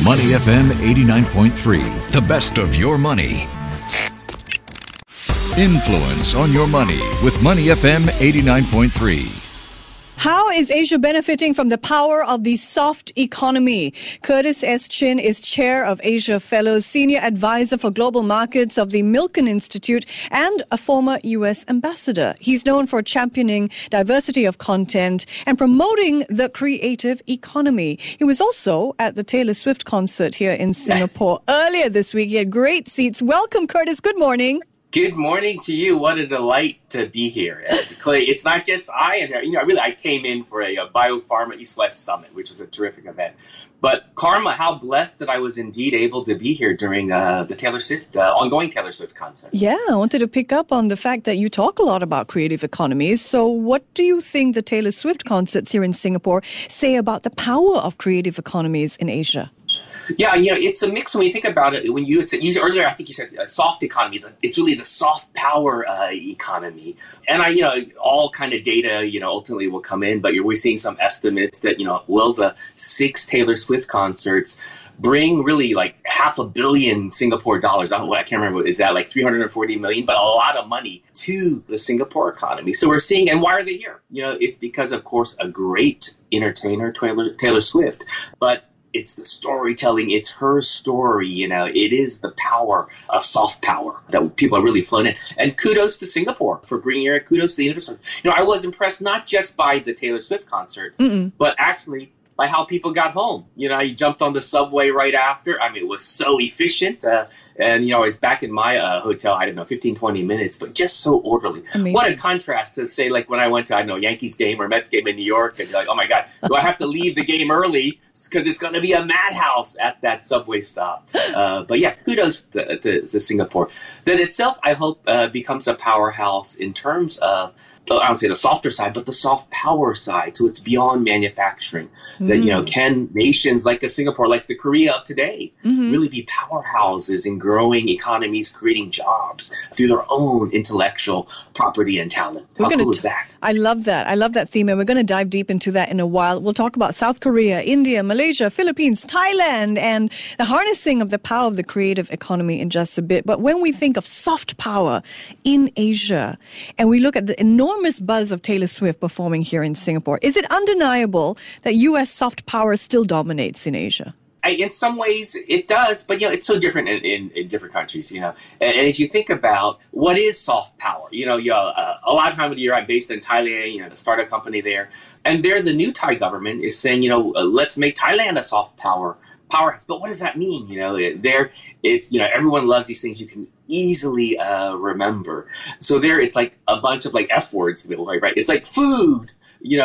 Money FM 89.3, the best of your money. Influence on your money with Money FM 89.3. How is Asia benefiting from the power of the soft economy? Curtis S. Chin is Chair of Asia Fellows, Senior Advisor for Global Markets of the Milken Institute, and a former U.S. Ambassador. He's known for championing diversity of content and promoting the creative economy. He was also at the Taylor Swift concert here in Singapore earlier this week. He had great seats. Welcome, Curtis. Good morning. Good morning to you. What a delight to be here. Clay, it's not just I am here. I came in for a Biopharma East-West Summit, which was a terrific event. But Karma, how blessed that I was indeed able to be here during the Taylor Swift, ongoing Taylor Swift concert. Yeah, I wanted to pick up on the fact that you talk a lot about creative economies. So what do you think the Taylor Swift concerts here in Singapore say about the power of creative economies in Asia? Yeah, it's a mix when you think about it. When you earlier, I think you said soft economy. It's really the soft power economy. And all kind of data, ultimately will come in. But we're seeing some estimates that, will the 6 Taylor Swift concerts bring really like $500 million Singapore dollars? I can't remember. Is that like 340 million? But a lot of money to the Singapore economy. So we're seeing, and why are they here? It's because, of course, a great entertainer, Taylor Swift. But it's the storytelling. It's her story. It is the power of soft power that people are really flown in. And kudos to Singapore for bringing her. Kudos to the infrastructure. I was impressed not just by the Taylor Swift concert, but actually by how people got home. I jumped on the subway right after. It was so efficient. And I was back in my hotel, 15, 20 minutes, but just so orderly. Amazing. What a contrast to say, like when I went to, Yankees game or Mets game in New York, and like, oh my God, do I have to leave the game early because it's going to be a madhouse at that subway stop? But yeah, kudos to Singapore. That itself, I hope, becomes a powerhouse in terms of, I would say the softer side, but the soft power side. So it's beyond manufacturing. That, can nations like a Singapore, like the Korea of today, really be powerhouses in growing economies, creating jobs through their own intellectual property and talent? How cool is that? I love that. I love that theme. And we're going to dive deep into that in a while. We'll talk about South Korea, India, Malaysia, Philippines, Thailand, and the harnessing of the power of the creative economy in just a bit. But when we think of soft power in Asia, and we look at the enormous buzz of Taylor Swift performing here in Singapore, is it undeniable that U.S. soft power still dominates in Asia? In some ways, it does, but it's so different in different countries. And as you think about what is soft power, a lot of time of the year I'm based in Thailand, the startup company there, and there the new Thai government is saying, let's make Thailand a soft powerhouse. But what does that mean? There it's everyone loves these things you can easily remember. So there it's like a bunch of like F words, right? It's like food,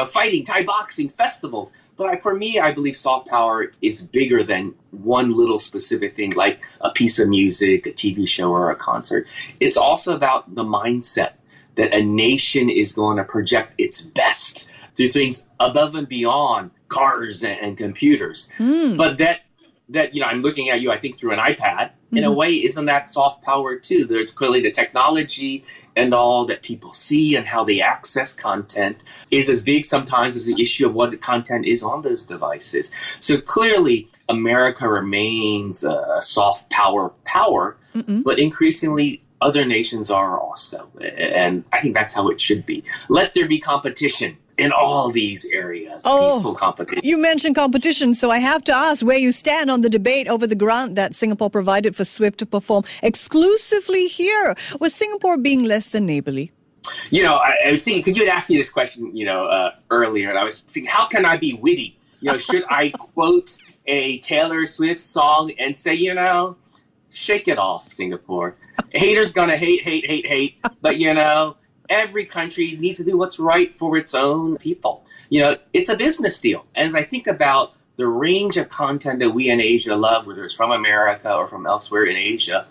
fighting, Thai boxing, festivals. But for me, I believe soft power is bigger than one little specific thing, like a piece of music, a TV show, or a concert. It's also about the mindset that a nation is going to project its best through things above and beyond cars and computers. But that I'm looking at you, I think, through an iPad. In a way, isn't that soft power too? There's clearly the technology and all that people see and how they access content is as big sometimes as the issue of what the content is on those devices. So clearly, America remains a soft power, but increasingly other nations are also. And I think that's how it should be. Let there be competition in all these areas, peaceful competition. You mentioned competition, so I have to ask where you stand on the debate over the grant that Singapore provided for Swift to perform exclusively here. Was Singapore being less than neighborly? I was thinking, because you had asked me this question, earlier, and I was thinking, how can I be witty? Should I quote a Taylor Swift song and say, shake it off, Singapore. Haters gonna hate, but every country needs to do what's right for its own people. It's a business deal. And as I think about the range of content that we in Asia love, whether it's from America or from elsewhere in Asia,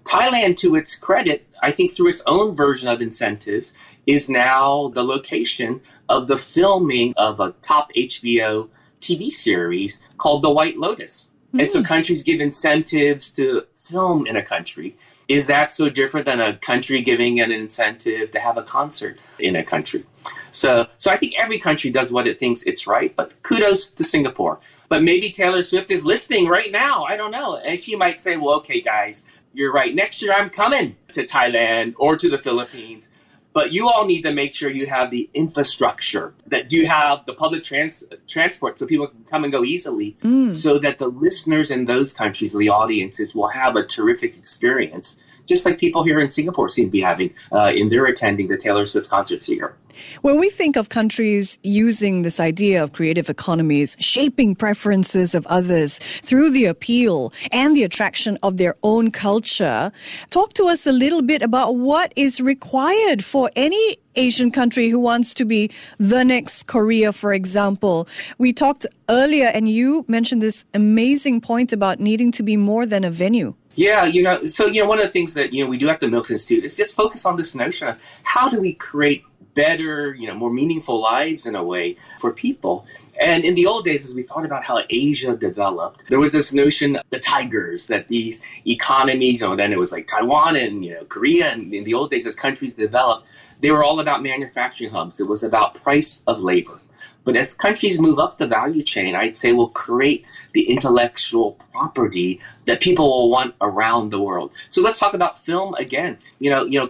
Thailand, to its credit, I think through its own version of incentives, is now the location of the filming of a top HBO TV series called The White Lotus. And so countries give incentives to film in a country. Is that so different than a country giving an incentive to have a concert in a country? So I think every country does what it thinks it's right, but kudos to Singapore. But maybe Taylor Swift is listening right now. I don't know. And she might say, well, okay, guys, you're right. Next year I'm coming to Thailand or to the Philippines. But you all need to make sure you have the infrastructure, that you have the public transport so people can come and go easily, so that the listeners in those countries, the audiences, will have a terrific experience, just like people here in Singapore seem to be having in their attending the Taylor Swift concerts here. When we think of countries using this idea of creative economies, shaping preferences of others through the appeal and the attraction of their own culture, talk to us a little bit about what is required for any Asian country who wants to be the next Korea, for example. We talked earlier and you mentioned this amazing point about needing to be more than a venue. Yeah, one of the things that, we do at the Milken Institute is just focus on this notion of how do we create better, more meaningful lives in a way for people. And in the old days, as we thought about how Asia developed, there was this notion, the tigers, that these economies, then it was like Taiwan and, Korea, and in the old days as countries developed, they were all about manufacturing hubs. It was about price of labor. But as countries move up the value chain, I'd say we'll create the intellectual property that people will want around the world. So let's talk about film again.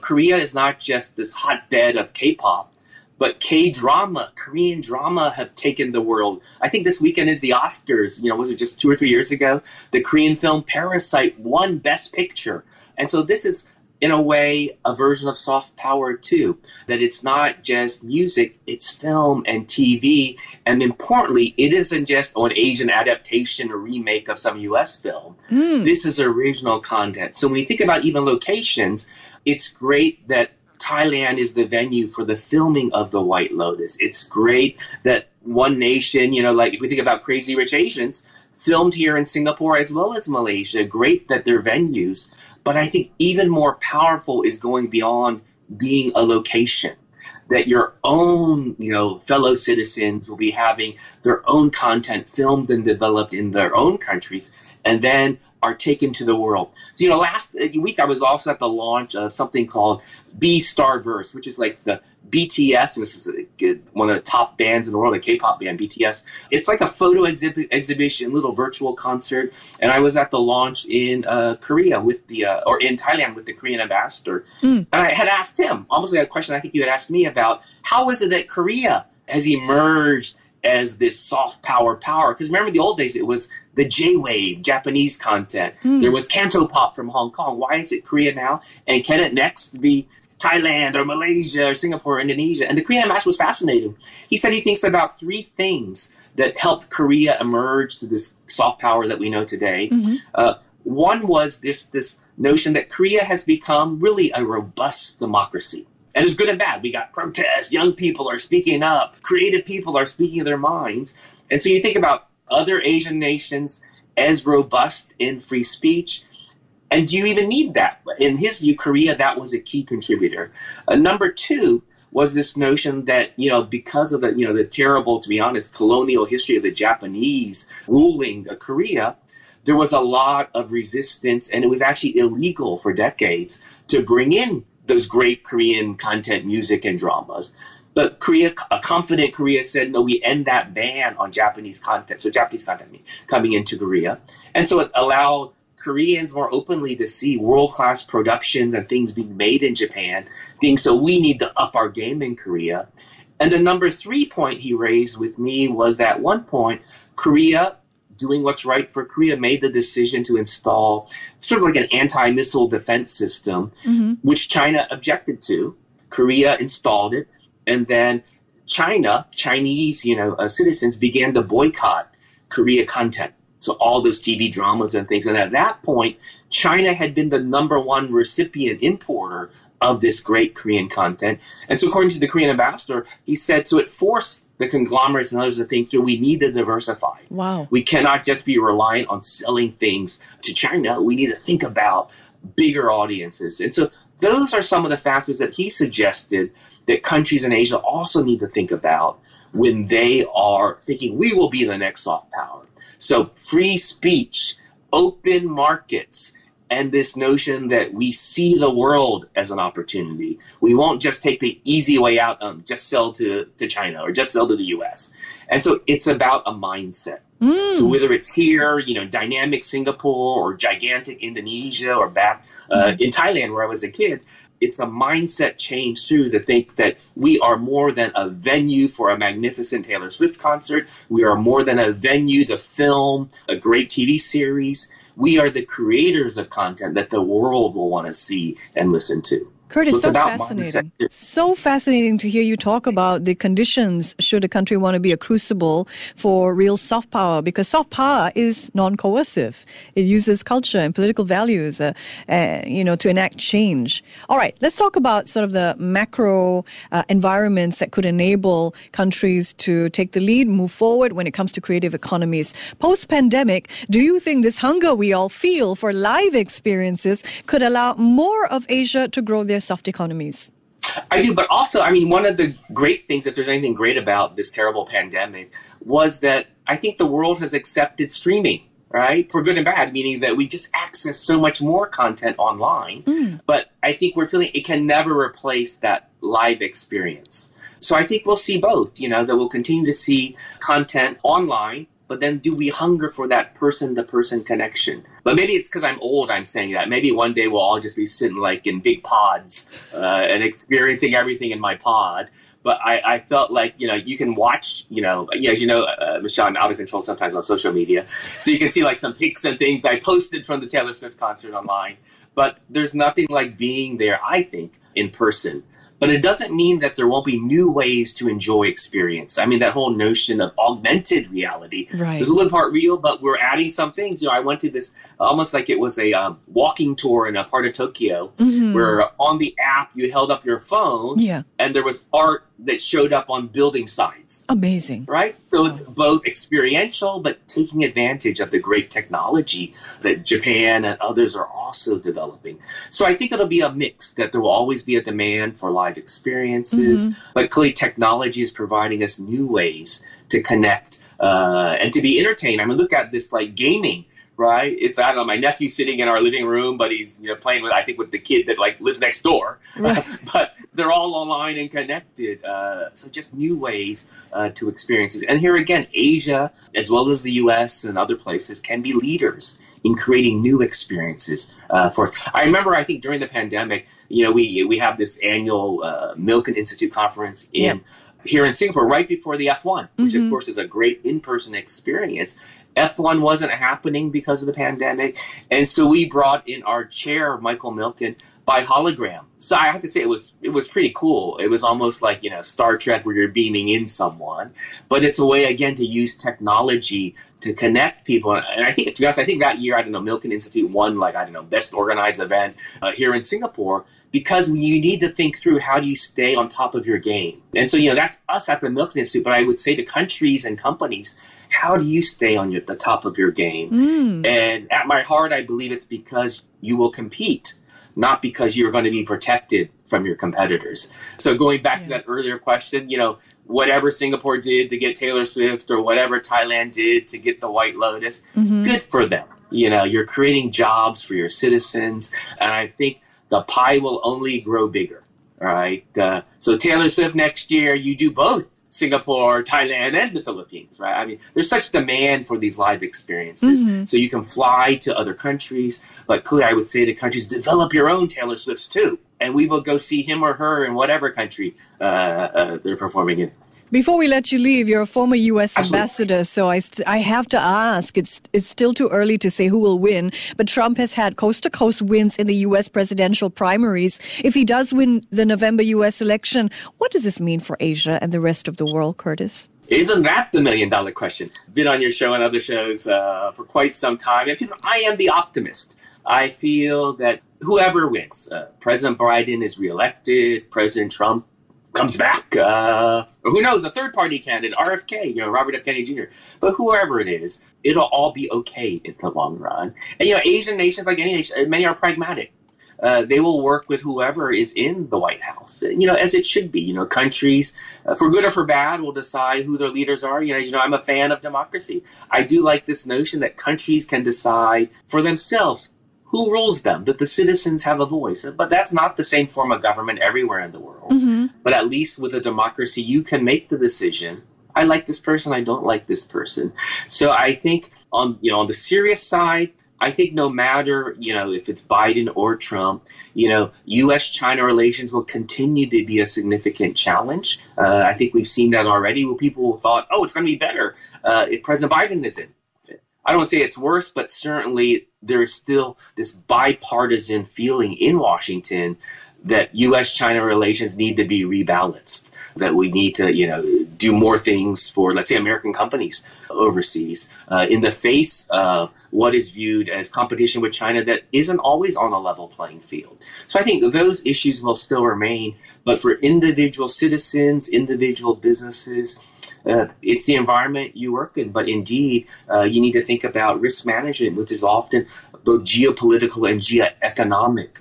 Korea is not just this hotbed of K-pop, but K-drama, Korean drama have taken the world. I think this weekend is the Oscars. Was it just 2 or 3 years ago? The Korean film Parasite won Best Picture. And so this is, in a way, a version of soft power too, that it's not just music, it's film and TV. And importantly, it isn't just an Asian adaptation or remake of some US film. This is original content. So when you think about even locations, it's great that Thailand is the venue for the filming of The White Lotus. It's great that One Nation, like if we think about Crazy Rich Asians, filmed here in Singapore as well as Malaysia. Great that they're venues. But I think even more powerful is going beyond being a location. That your own, fellow citizens will be having their own content filmed and developed in their own countries and then are taken to the world. So, last week I was also at the launch of something called B-Starverse, which is like the BTS, and this is one of the top bands in the world, a K-pop band, BTS. It's like a photo exhibition, little virtual concert. And I was at the launch in Korea or in Thailand with the Korean ambassador. And I had asked him, almost like a question I think you had asked me about, how is it that Korea has emerged as this soft power? Because remember the old days, it was the J-Wave, Japanese content. There was Cantopop from Hong Kong. Why is it Korea now? And can it next be Thailand or Malaysia or Singapore or Indonesia? And the Korean ambassador was fascinating. He said he thinks about 3 things that helped Korea emerge to this soft power that we know today. One was this notion that Korea has become really a robust democracy. And it's good and bad. We got protests, young people are speaking up, creative people are speaking their minds. And so you think about other Asian nations as robust in free speech. And do you even need that? In his view, Korea, that was a key contributor. Number 2 was this notion that, because of the terrible, to be honest, colonial history of the Japanese ruling Korea, there was a lot of resistance, and it was actually illegal for decades to bring in those great Korean content, music, and dramas. But a confident Korea said, no, we end that ban on Japanese content. So Japanese content coming into Korea. And so it allowed Koreans more openly to see world-class productions and things being made in Japan, so we need to up our game in Korea. And the number 3 point he raised with me was that at one point, Korea, doing what's right for Korea, made the decision to install sort of like an anti-missile defense system, which China objected to. Korea installed it, and then Chinese, citizens began to boycott Korea content. So all those TV dramas and things. And at that point, China had been the number 1 recipient importer of this great Korean content. And so according to the Korean ambassador, he said, so it forced the conglomerates and others to think through, we need to diversify. Wow. We cannot just be reliant on selling things to China. We need to think about bigger audiences. And so those are some of the factors that he suggested that countries in Asia also need to think about when they are thinking, we will be the next soft power. So free speech, open markets, and this notion that we see the world as an opportunity. We won't just take the easy way out, just sell to China or just sell to the US. And so it's about a mindset. So whether it's here, dynamic Singapore or gigantic Indonesia or back in Thailand where I was a kid, it's a mindset change too to think that we are more than a venue for a magnificent Taylor Swift concert. We are more than a venue to film a great TV series. We are the creators of content that the world will want to see and listen to. Curtis, so fascinating. So fascinating to hear you talk about the conditions should a country want to be a crucible for real soft power, because soft power is non-coercive. It uses culture and political values, to enact change. All right, let's talk about sort of the macro environments that could enable countries to take the lead, move forward when it comes to creative economies. Post-pandemic, do you think this hunger we all feel for live experiences could allow more of Asia to grow their soft economies? I do, but also, one of the great things, if there's anything great about this terrible pandemic, was that I think the world has accepted streaming, right? For good and bad, meaning that we just access so much more content online. But I think we're feeling it can never replace that live experience. So I think we'll see both, that we'll continue to see content online, but then do we hunger for that person-to-person connection? But maybe it's because I'm old I'm saying that. Maybe one day we'll all just be sitting like in big pods and experiencing everything in my pod. But I felt like, you can watch, as you know, Michelle, I'm out of control sometimes on social media. So you can see like some pics and things I posted from the Taylor Swift concert online. But there's nothing like being there, I think, in person. But it doesn't mean that there won't be new ways to enjoy experience. That whole notion of augmented reality. Right. There's a little part real, but we're adding some things. I went to this almost like it was a walking tour in a part of Tokyo where on the app you held up your phone and there was art that showed up on building signs. Amazing. Right? So it's both experiential, but taking advantage of the great technology that Japan and others are also developing. So I think it'll be a mix, that there will always be a demand for live experiences, but clearly technology is providing us new ways to connect and to be entertained. Look at this like gaming. Right? It's, I don't know, my nephew's sitting in our living room, but he's, playing with the kid that like lives next door. Right. But they're all online and connected. So just new ways to experiences. And here again, Asia, as well as the US and other places, can be leaders in creating new experiences I remember, I think during the pandemic, we have this annual Milken Institute conference here in Singapore, right before the F1, which of course is a great in-person experience. F1 wasn't happening because of the pandemic. And so we brought in our chair, Michael Milken, by hologram. So I have to say it was pretty cool. It was almost like, Star Trek where you're beaming in someone. But it's a way, again, to use technology to connect people. And I think, to be honest, that year, Milken Institute won, best organized event here in Singapore, because you need to think through how do you stay on top of your game. And so, that's us at the Milken Institute. But I would say to countries and companies, how do you stay on the top of your game? And at my heart, I believe it's because you will compete, not because you're going to be protected from your competitors. So going back to that earlier question, whatever Singapore did to get Taylor Swift or whatever Thailand did to get the White Lotus, good for them. You're creating jobs for your citizens. And I think the pie will only grow bigger, right? So Taylor Swift next year, you do both Singapore, Thailand, and the Philippines, right? There's such demand for these live experiences. So you can fly to other countries, but clearly I would say to countries, develop your own Taylor Swifts too. And we will go see him or her in whatever country they're performing in. Before we let you leave, you're a former U.S. ambassador, so I have to ask, it's still too early to say who will win, but Trump has had coast-to-coast wins in the U.S. presidential primaries. If he does win the November U.S. election, what does this mean for Asia and the rest of the world, Curtis? Isn't that the million-dollar question? Been on your show and other shows for quite some time. And I am the optimist. I feel that whoever wins, President Biden is reelected, President Trump comes back, or who knows, a third-party candidate, RFK, Robert F. Kennedy Jr. But whoever it is, it'll all be okay in the long run. And, Asian nations, like any nation, many are pragmatic. They will work with whoever is in the White House, as it should be. Countries, for good or for bad, will decide who their leaders are. I'm a fan of democracy. I do like this notion that countries can decide for themselves who rules them, that the citizens have a voice. But that's not the same form of government everywhere in the world. But at least with a democracy, you can make the decision. I like this person, I don't like this person. So I think on the serious side, I think no matter, if it's Biden or Trump, U.S.-China relations will continue to be a significant challenge. I think we've seen that already where people thought, it's going to be better if President Biden is in. I don't say it's worse, but certainly there is still this bipartisan feeling in Washington that U.S.-China relations need to be rebalanced, that we need to, do more things for, let's say, American companies overseas in the face of what is viewed as competition with China that isn't always on a level playing field. So I think those issues will still remain. But for individual citizens, individual businesses, it's the environment you work in. But indeed, you need to think about risk management, which is often both geopolitical and geoeconomic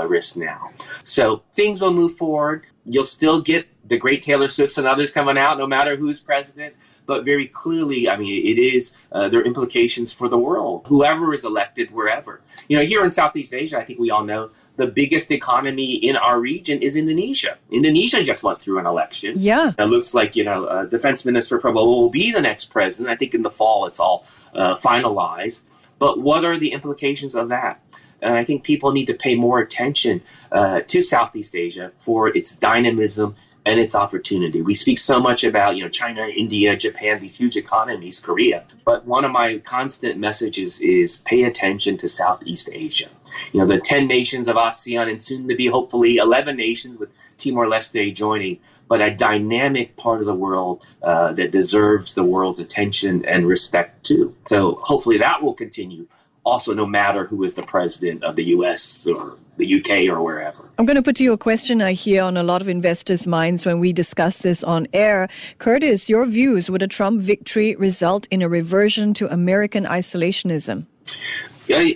risk now. So things will move forward. You'll still get the great Taylor Swifts and others coming out, no matter who's president. But very clearly, it is, there are implications for the world, whoever is elected, wherever. Here in Southeast Asia, I think we all know the biggest economy in our region is Indonesia. Indonesia just went through an election. Yeah. It looks like, Defense Minister Prabowo will be the next president. I think in the fall it's all finalized. But what are the implications of that? And I think people need to pay more attention to Southeast Asia for its dynamism and its opportunity. We speak so much about, China, India, Japan, these huge economies, Korea. But one of my constant messages is pay attention to Southeast Asia. The 10 nations of ASEAN and soon to be hopefully 11 nations with Timor-Leste joining, but a dynamic part of the world that deserves the world's attention and respect too. So hopefully that will continue also, no matter who is the president of the U.S. or the UK or wherever. I'm going to put to you a question I hear on a lot of investors' minds when we discuss this on air. Curtis, your views, would a Trump victory result in a reversion to American isolationism?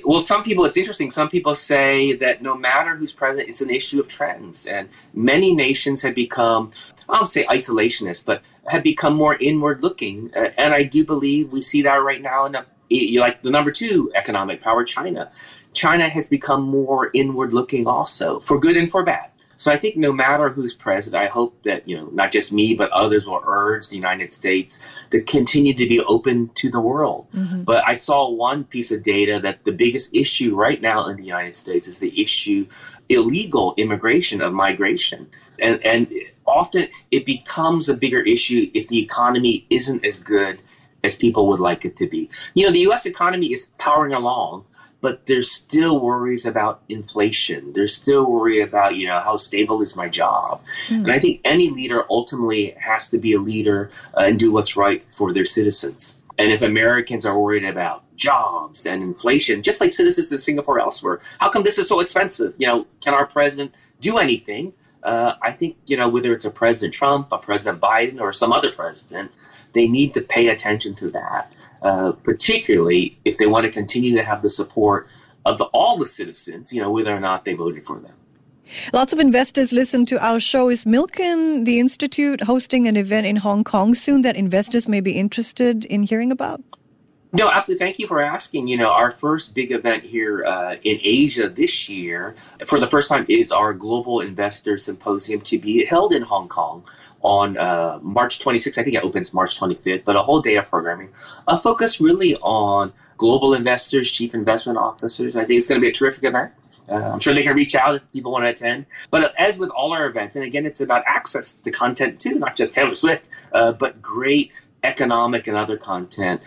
Well, some people, it's interesting. Some people say that no matter who's president, it's an issue of trends. And many nations have become, I don't say isolationist, but have become more inward looking. And I do believe we see that right now in the number 2 economic power, China. China has become more inward looking also, for good and for bad. So I think no matter who's president, I hope that, not just me, but others will urge the United States to continue to be open to the world. But I saw one piece of data that the biggest issue right now in the United States is the issue illegal immigration, of migration. And often it becomes a bigger issue if the economy isn't as good as people would like it to be. The U.S. economy is powering along, but there's still worries about inflation. There's still worry about, how stable is my job? And I think any leader ultimately has to be a leader and do what's right for their citizens. And if Americans are worried about jobs and inflation, just like citizens in Singapore elsewhere, how come this is so expensive? Can our president do anything? I think, whether it's a President Trump, a President Biden, or some other president, they need to pay attention to that, particularly if they want to continue to have the support of all the citizens, whether or not they voted for them. Lots of investors listen to our show. Is Milken, the Institute, hosting an event in Hong Kong soon that investors may be interested in hearing about? No, absolutely. Thank you for asking. Our first big event here in Asia this year, for the first time, is our Global Investor Symposium to be held in Hong Kong on March 26th. I think it opens March 25th, but a whole day of programming, focused really on global investors, chief investment officers. I think it's going to be a terrific event. I'm sure they can reach out if people want to attend. But as with all our events, and again, it's about access to content too, not just Taylor Swift, but great economic and other content.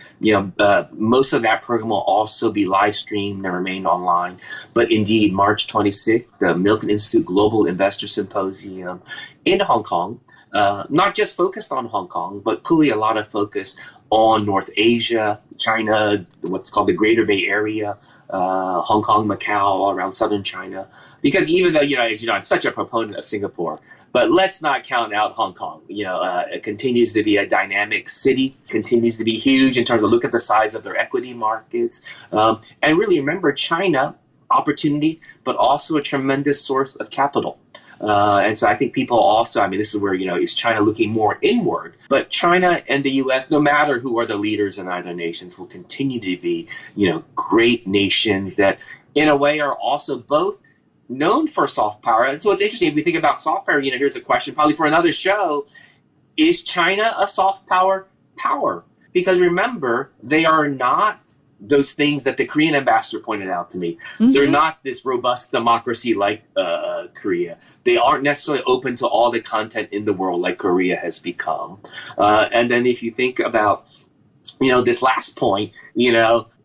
Most of that program will also be live streamed and remain online. But indeed, March 26th, the Milken Institute Global Investor Symposium in Hong Kong, not just focused on Hong Kong, but clearly a lot of focus on North Asia, China, what's called the Greater Bay Area, Hong Kong, Macau, all around southern China. Because even though, I'm such a proponent of Singapore, but let's not count out Hong Kong. It continues to be a dynamic city, continues to be huge in terms of look at the size of their equity markets. And really remember, China, opportunity, but also a tremendous source of capital. And so I think people also, this is where, is China looking more inward? But China and the U.S., no matter who are the leaders in either nations, will continue to be, great nations that in a way, are also both known for soft power. And so it's interesting, if we think about soft power, here's a question probably for another show. Is China a soft power? Because remember, they are not those things that the Korean ambassador pointed out to me. Mm-hmm. They're not this robust democracy like Korea. They aren't necessarily open to all the content in the world like Korea has become. And then if you think about, this last point,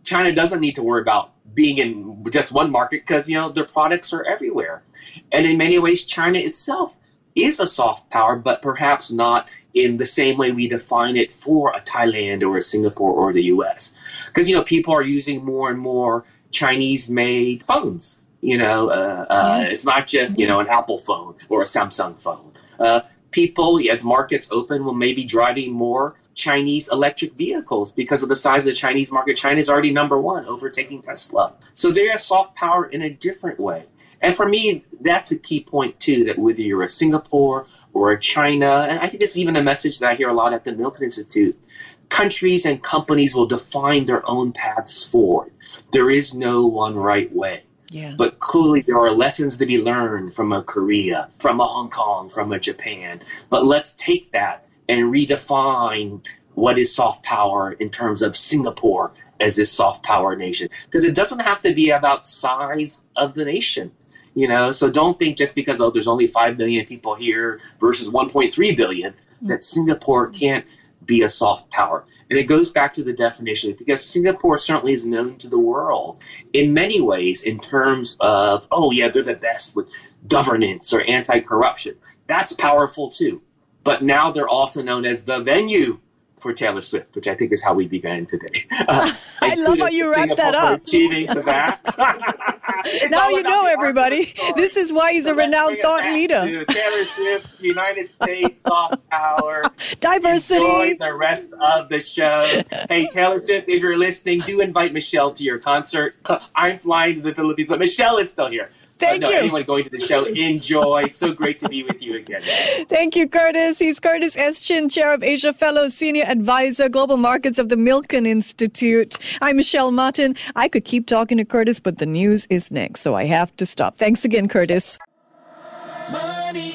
China doesn't need to worry about being in just one market because, their products are everywhere. And in many ways, China itself is a soft power, but perhaps not in the same way we define it for a Thailand or a Singapore or the US. Because, people are using more and more Chinese-made phones. Yes. It's not just, an Apple phone or a Samsung phone. People, as markets open, will maybe driving more Chinese electric vehicles because of the size of the Chinese market. China is already number one, overtaking Tesla. So they're a soft power in a different way. And for me, that's a key point, too, that whether you're a Singapore or a China, and I think this is even a message that I hear a lot at the Milken Institute, countries and companies will define their own paths forward. There is no one right way. Yeah. But clearly there are lessons to be learned from a Korea, from a Hong Kong, from a Japan. But let's take that and redefine what is soft power in terms of Singapore as this soft power nation. Because it doesn't have to be about size of the nation. So don't think just because, there's only 5 million people here versus 1.3 billion, that Singapore can't be a soft power. And it goes back to the definition, because Singapore certainly is known to the world in many ways in terms of, they're the best with governance or anti-corruption. That's powerful too. But now they're also known as the venue for Taylor Swift, which I think is how we began today. I love how you wrapped that up. Achieving to that. Now you know, everybody. This is why he's a renowned thought leader. Taylor Swift, United States, soft power. Diversity. Enjoy the rest of the show. Hey, Taylor Swift, if you're listening, do invite Michelle to your concert. I'm flying to the Philippines, but Michelle is still here. Thank you. Anyone going to the show, enjoy. So great to be with you again. Thank you, Curtis. He's Curtis S. Chin, Chair of Asia Fellows, Senior Advisor, Global Markets of the Milken Institute. I'm Michelle Martin. I could keep talking to Curtis, but the news is next, so I have to stop. Thanks again, Curtis. Money